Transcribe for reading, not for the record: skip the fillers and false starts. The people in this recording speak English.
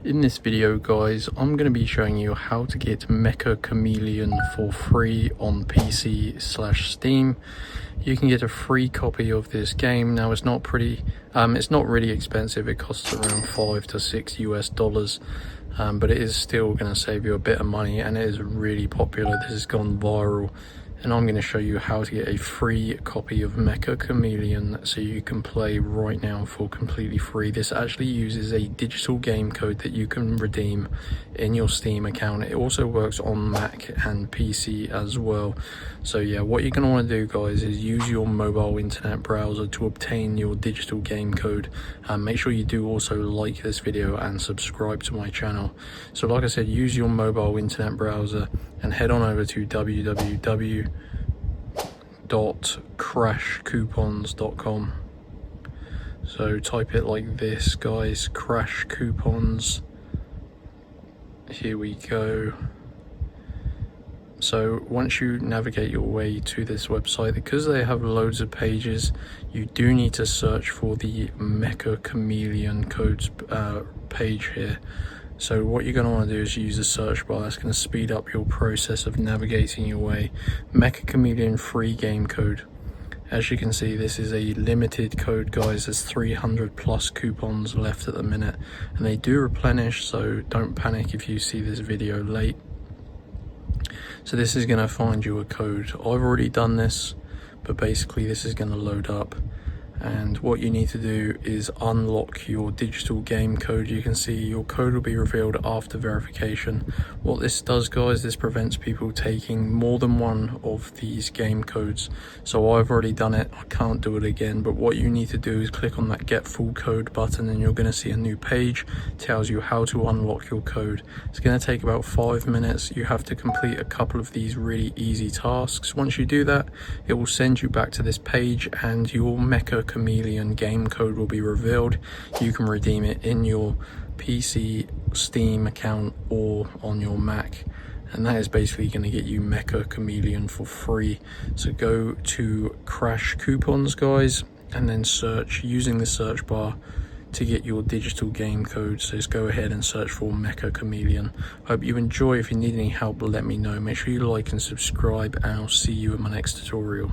In this video guys, I'm going to be showing you how to get MECCHA Chameleon for free on PC/Steam. You can get a free copy of this game. Now it's not really expensive. It costs around $5 to $6 US, but it is still going to save you a bit of money, and it is really popular. This has gone viral, and I'm going to show you how to get a free copy of MECCHA Chameleon so you can play right now for completely free. This actually uses a digital game code that you can redeem in your Steam account. It also works on Mac and PC as well. So yeah, what you're going to want to do guys is use your mobile internet browser to obtain your digital game code. Make sure you do also like this video and subscribe to my channel. So like I said, use your mobile internet browser and head on over to www.crashcoupons.com. so type it like this guys, Crash Coupons. Here we go. So once you navigate your way to this website, because they have loads of pages, you do need to search for the MECCHA Chameleon codes page here. So what you're going to want to do is use the search bar. That's going to speed up your process of navigating your way. MECCHA Chameleon free game code. As you can see, this is a limited code guys. There's 300 plus coupons left at the minute, and they do replenish, so don't panic if you see this video late. So this is going to find you a code. I've already done this, but basically this is going to load up, and what you need to do is unlock your digital game code. You can see your code will be revealed after verification. What this does guys, this prevents people taking more than one of these game codes. So I've already done it, I can't do it again, but what you need to do is click on that get full code button, and you're going to see a new page. It tells you how to unlock your code. It's going to take about 5 minutes. You have to complete a couple of these really easy tasks. Once you do that, it will send you back to this page, and your MECCHA Chameleon game code will be revealed. You can redeem it in your PC Steam account or on your Mac, and that is basically going to get you MECCHA Chameleon for free. So go to Crash Coupons guys, and then search using the search bar to get your digital game code. So just go ahead and search for MECCHA Chameleon. Hope you enjoy. If you need any help, let me know. Make sure you like and subscribe, and I'll see you in my next tutorial.